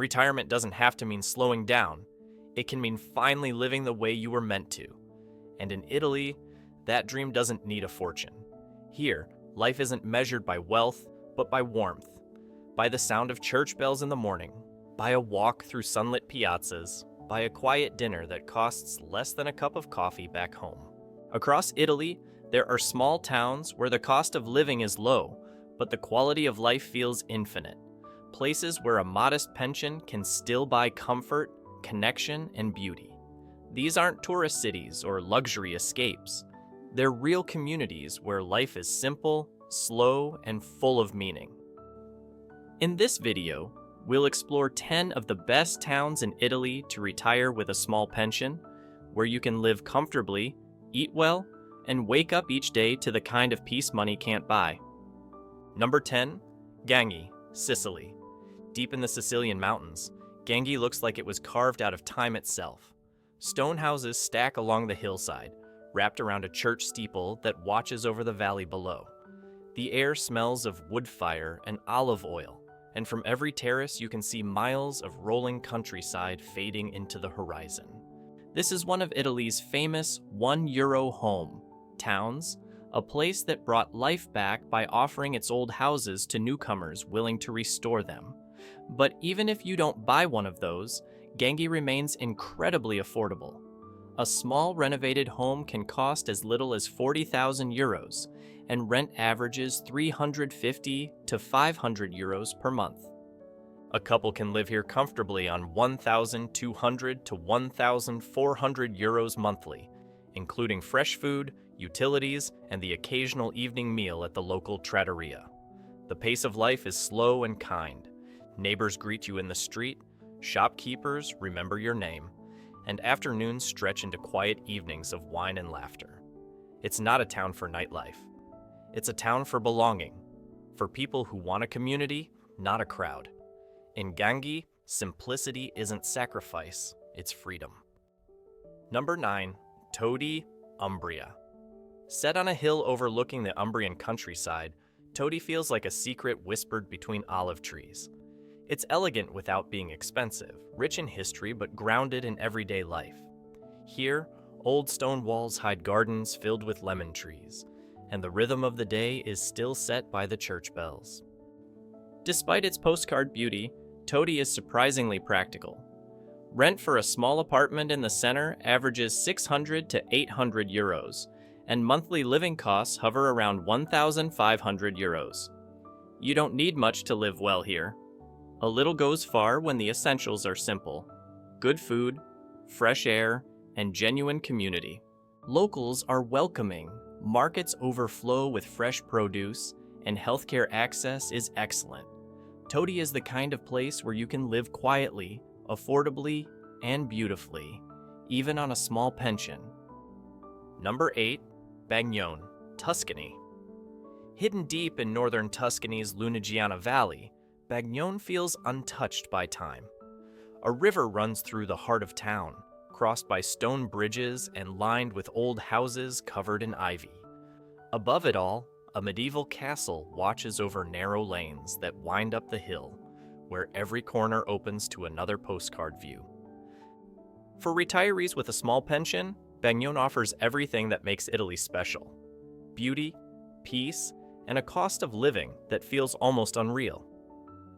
Retirement doesn't have to mean slowing down. It can mean finally living the way you were meant to. And in Italy, that dream doesn't need a fortune. Here, life isn't measured by wealth, but by warmth, by the sound of church bells in the morning, by a walk through sunlit piazzas, by a quiet dinner that costs less than a cup of coffee back home. Across Italy, there are small towns where the cost of living is low, but the quality of life feels infinite. Places where a modest pension can still buy comfort, connection, and beauty. These aren't tourist cities or luxury escapes. They're real communities where life is simple, slow, and full of meaning. In this video, we'll explore 10 of the best towns in Italy to retire with a small pension, where you can live comfortably, eat well, and wake up each day to the kind of peace money can't buy. Number 10, Gangi, Sicily. Deep in the Sicilian mountains, Gangi looks like it was carved out of time itself. Stone houses stack along the hillside, wrapped around a church steeple that watches over the valley below. The air smells of wood fire and olive oil, and from every terrace you can see miles of rolling countryside fading into the horizon. This is one of Italy's famous €1 home towns, a place that brought life back by offering its old houses to newcomers willing to restore them. But even if you don't buy one of those, Gangi remains incredibly affordable. A small renovated home can cost as little as €40,000, and rent averages €350 to €500 per month. A couple can live here comfortably on €1,200 to €1,400 monthly, including fresh food, utilities, and the occasional evening meal at the local trattoria. The pace of life is slow and kind. Neighbors greet you in the street, shopkeepers remember your name, and afternoons stretch into quiet evenings of wine and laughter. It's not a town for nightlife. It's a town for belonging, for people who want a community, not a crowd. In Gangi, simplicity isn't sacrifice, it's freedom. Number 9, Todi, Umbria. Set on a hill overlooking the Umbrian countryside, Todi feels like a secret whispered between olive trees. It's elegant without being expensive, rich in history but grounded in everyday life. Here, old stone walls hide gardens filled with lemon trees, and the rhythm of the day is still set by the church bells. Despite its postcard beauty, Todi is surprisingly practical. Rent for a small apartment in the center averages €600 to €800, and monthly living costs hover around €1,500. You don't need much to live well here. A little goes far when the essentials are simple: good food, fresh air, and genuine community. Locals are welcoming, markets overflow with fresh produce, and healthcare access is excellent. Todi is the kind of place where you can live quietly, affordably, and beautifully, even on a small pension. Number 8, Bagnone, Tuscany. Hidden deep in northern Tuscany's Lunigiana Valley, Bagnone feels untouched by time. A river runs through the heart of town, crossed by stone bridges and lined with old houses covered in ivy. Above it all, a medieval castle watches over narrow lanes that wind up the hill, where every corner opens to another postcard view. For retirees with a small pension, Bagnone offers everything that makes Italy special: beauty, peace, and a cost of living that feels almost unreal.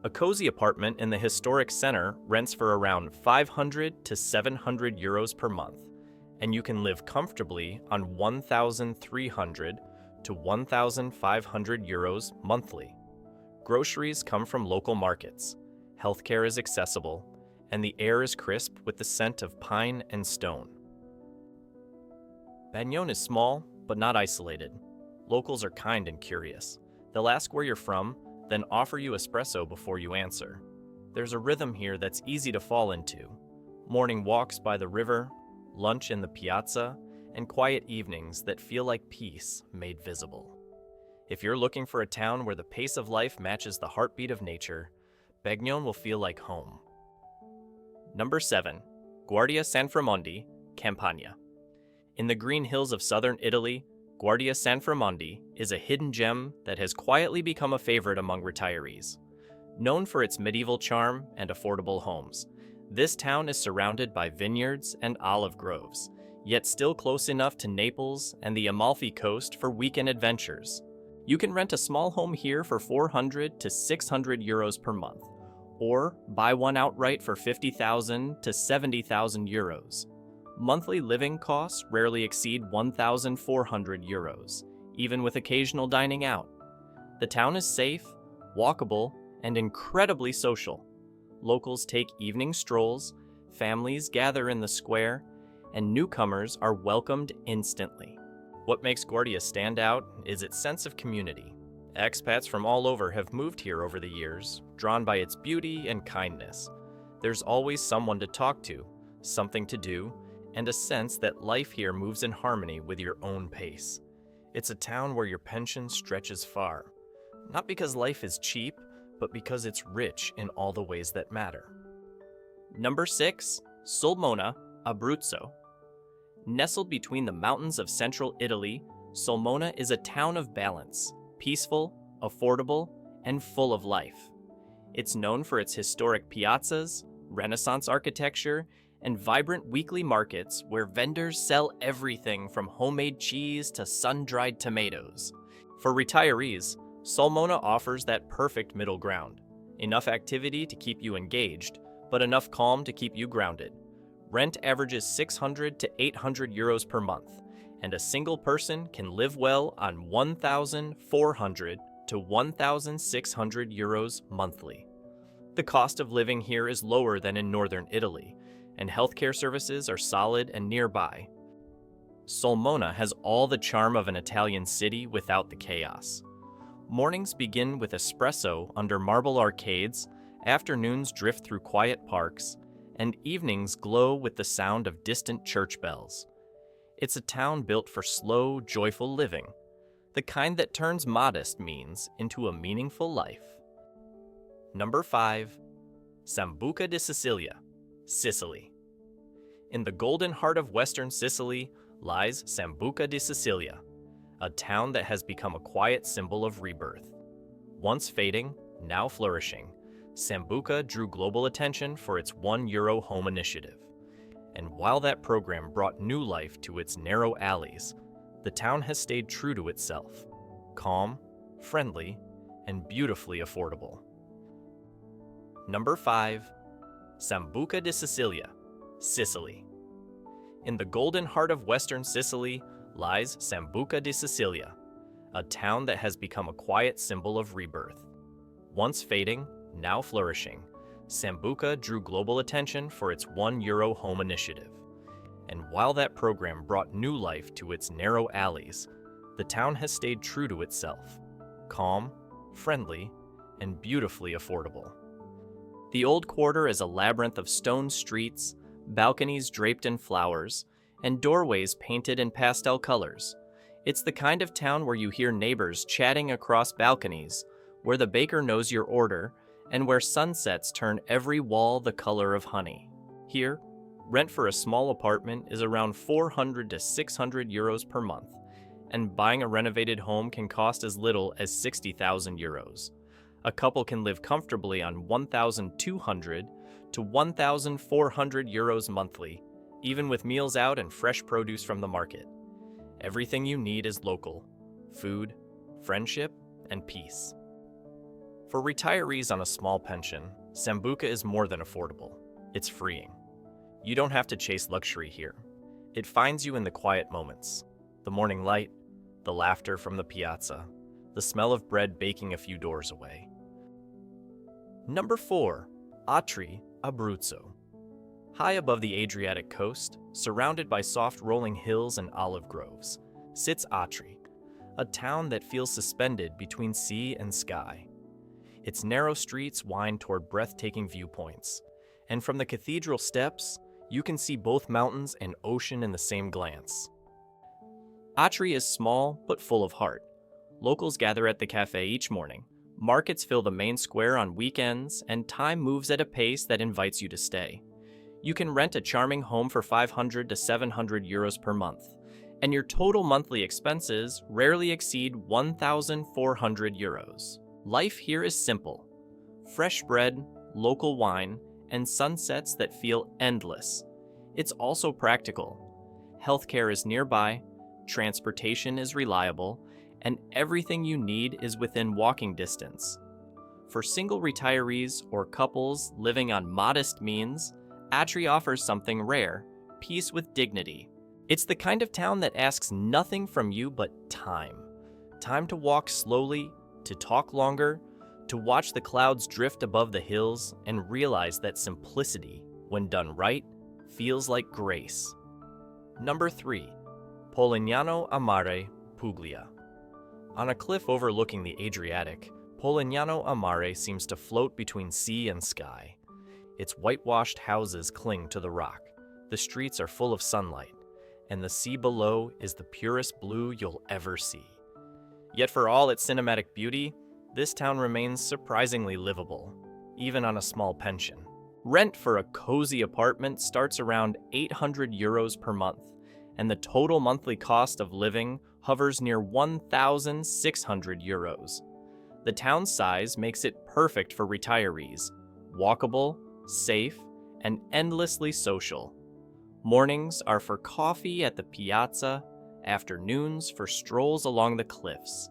A cozy apartment in the historic center rents for around €500 to €700 per month, and you can live comfortably on €1,300 to €1,500 monthly. Groceries come from local markets, healthcare is accessible, and the air is crisp with the scent of pine and stone. Bagnone is small, but not isolated. Locals are kind and curious. They'll ask where you're from, then offer you espresso before you answer. There's a rhythm here that's easy to fall into. Morning walks by the river, lunch in the piazza, and quiet evenings that feel like peace made visible. If you're looking for a town where the pace of life matches the heartbeat of nature, Bagnone will feel like home. Number 7, Guardia San Framondi, Campania. In the green hills of southern Italy, Guardia San Framondi is a hidden gem that has quietly become a favorite among retirees. Known for its medieval charm and affordable homes, this town is surrounded by vineyards and olive groves, yet still close enough to Naples and the Amalfi Coast for weekend adventures. You can rent a small home here for 400 to 600 euros per month, or buy one outright for 50,000 to 70,000 euros. Monthly living costs rarely exceed 1,400 euros, even with occasional dining out. The town is safe, walkable, and incredibly social. Locals take evening strolls, families gather in the square, and newcomers are welcomed instantly. What makes Guardia stand out is its sense of community. Expats from all over have moved here over the years, drawn by its beauty and kindness. There's always someone to talk to, something to do, and a sense that life here moves in harmony with your own pace. It's a town where your pension stretches far, not because life is cheap, but because it's rich in all the ways that matter. Number 6, Sulmona, Abruzzo. Nestled between the mountains of central Italy, Sulmona is a town of balance, peaceful, affordable, and full of life. It's known for its historic piazzas, Renaissance architecture, and vibrant weekly markets where vendors sell everything from homemade cheese to sun-dried tomatoes. For retirees, Sulmona offers that perfect middle ground. Enough activity to keep you engaged, but enough calm to keep you grounded. Rent averages 600 to 800 euros per month, and a single person can live well on 1,400 to 1,600 euros monthly. The cost of living here is lower than in northern Italy, and healthcare services are solid and nearby. Sulmona has all the charm of an Italian city without the chaos. Mornings begin with espresso under marble arcades, afternoons drift through quiet parks, and evenings glow with the sound of distant church bells. It's a town built for slow, joyful living, the kind that turns modest means into a meaningful life. Number 5, Sambuca di Sicilia, Sicily. In the golden heart of western Sicily lies Sambuca di Sicilia, a town that has become a quiet symbol of rebirth. Once fading, now flourishing, Sambuca drew global attention for its €1 home initiative. And while that program brought new life to its narrow alleys, the town has stayed true to itself, calm, friendly, and beautifully affordable. Number 5, Sambuca di Sicilia, Sicily. In the golden heart of western Sicily lies Sambuca di Sicilia, a town that has become a quiet symbol of rebirth. Once fading, now flourishing, Sambuca drew global attention for its €1 home initiative. And while that program brought new life to its narrow alleys, the town has stayed true to itself, calm, friendly, and beautifully affordable. The old quarter is a labyrinth of stone streets, balconies draped in flowers, and doorways painted in pastel colors. It's the kind of town where you hear neighbors chatting across balconies, where the baker knows your order, and where sunsets turn every wall the color of honey. Here, rent for a small apartment is around 400 to 600 euros per month, and buying a renovated home can cost as little as 60,000 euros. A couple can live comfortably on 1,200 to 1,400 euros monthly, even with meals out and fresh produce from the market. Everything you need is local: food, friendship, and peace. For retirees on a small pension, Sambuca is more than affordable. It's freeing. You don't have to chase luxury here. It finds you in the quiet moments: the morning light, the laughter from the piazza, the smell of bread baking a few doors away. Number 4, Atri, Abruzzo. High above the Adriatic coast, surrounded by soft rolling hills and olive groves, sits Atri, a town that feels suspended between sea and sky. Its narrow streets wind toward breathtaking viewpoints, and from the cathedral steps, you can see both mountains and ocean in the same glance. Atri is small but full of heart. Locals gather at the cafe each morning, markets fill the main square on weekends, and time moves at a pace that invites you to stay. You can rent a charming home for 500 to 700 euros per month, and your total monthly expenses rarely exceed 1,400 euros. Life here is simple: fresh bread, local wine, and sunsets that feel endless. It's also practical. Healthcare is nearby, transportation is reliable, and everything you need is within walking distance. For single retirees or couples living on modest means, Atri offers something rare: peace with dignity. It's the kind of town that asks nothing from you but time. Time to walk slowly, to talk longer, to watch the clouds drift above the hills and realize that simplicity, when done right, feels like grace. Number 3. Polignano a Mare, Puglia. On a cliff overlooking the Adriatic, Polignano a Mare seems to float between sea and sky. Its whitewashed houses cling to the rock, the streets are full of sunlight, and the sea below is the purest blue you'll ever see. Yet for all its cinematic beauty, this town remains surprisingly livable, even on a small pension. Rent for a cozy apartment starts around €800 per month, and the total monthly cost of living hovers near €1,600. The town's size makes it perfect for retirees, walkable, safe, and endlessly social. Mornings are for coffee at the piazza, afternoons for strolls along the cliffs,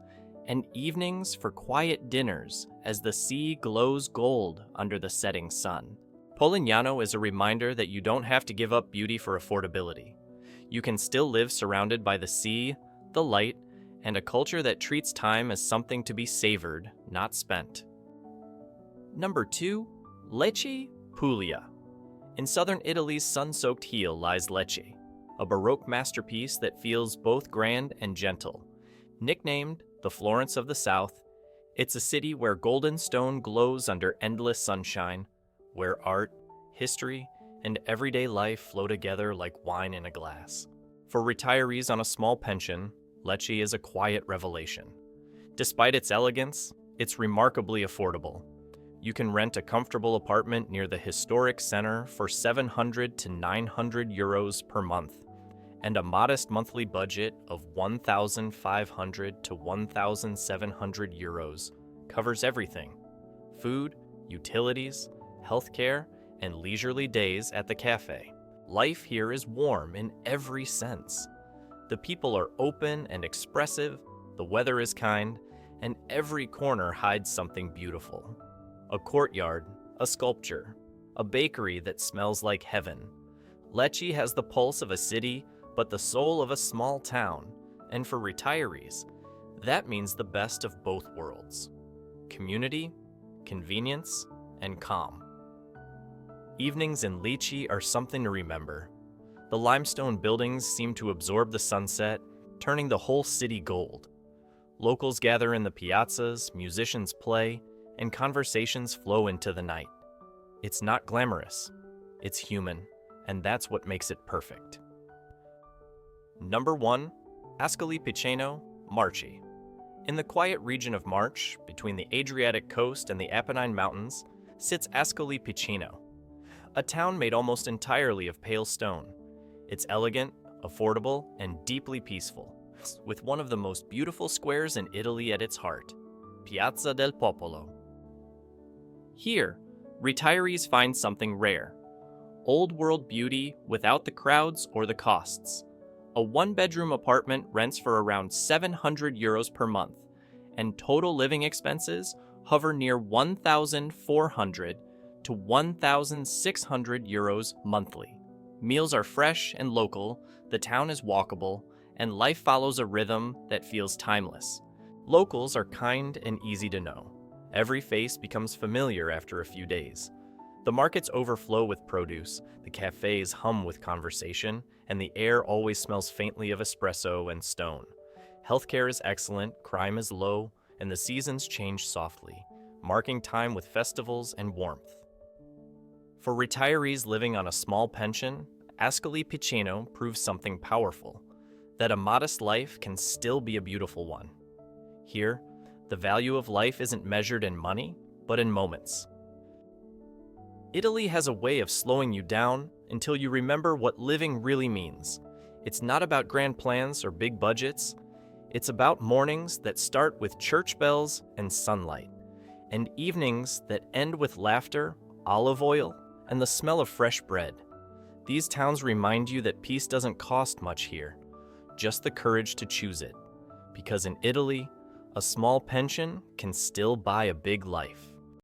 and evenings for quiet dinners as the sea glows gold under the setting sun. Polignano is a reminder that you don't have to give up beauty for affordability. You can still live surrounded by the sea, the light, and a culture that treats time as something to be savored, not spent. Number 2. Lecce, Puglia. In southern Italy's sun-soaked heel lies Lecce, a Baroque masterpiece that feels both grand and gentle. Nicknamed the Florence of the South, it's a city where golden stone glows under endless sunshine, where art, history, and everyday life flow together like wine in a glass. For retirees on a small pension, Lecce is a quiet revelation. Despite its elegance, it's remarkably affordable. You can rent a comfortable apartment near the historic center for €700 to €900 per month, and a modest monthly budget of €1,500 to €1,700 covers everything: food, utilities, healthcare, and leisurely days at the cafe. Life here is warm in every sense. The people are open and expressive, the weather is kind, and every corner hides something beautiful. A courtyard, a sculpture, a bakery that smells like heaven. Lecce has the pulse of a city, but the soul of a small town, and for retirees, that means the best of both worlds: community, convenience, and calm. Evenings in Lecce are something to remember. The limestone buildings seem to absorb the sunset, turning the whole city gold. Locals gather in the piazzas, musicians play, and conversations flow into the night. It's not glamorous, it's human, and that's what makes it perfect. Number 1. Ascoli Piceno, Marche. In the quiet region of Marche, between the Adriatic coast and the Apennine Mountains, sits Ascoli Piceno, a town made almost entirely of pale stone. It's elegant, affordable, and deeply peaceful, with one of the most beautiful squares in Italy at its heart, Piazza del Popolo. Here, retirees find something rare: old-world beauty without the crowds or the costs. A one-bedroom apartment rents for around €700 per month, and total living expenses hover near €1,400 to €1,600 monthly. Meals are fresh and local, the town is walkable, and life follows a rhythm that feels timeless. Locals are kind and easy to know. Every face becomes familiar after a few days. The markets overflow with produce, the cafes hum with conversation, and the air always smells faintly of espresso and stone. Healthcare is excellent, crime is low, and the seasons change softly, marking time with festivals and warmth. For retirees living on a small pension, Ascoli Piceno proves something powerful: that a modest life can still be a beautiful one. Here, the value of life isn't measured in money, but in moments. Italy has a way of slowing you down until you remember what living really means. It's not about grand plans or big budgets. It's about mornings that start with church bells and sunlight. and evenings that end with laughter, olive oil, and the smell of fresh bread. These towns remind you that peace doesn't cost much here, just the courage to choose it. Because in Italy, a small pension can still buy a big life.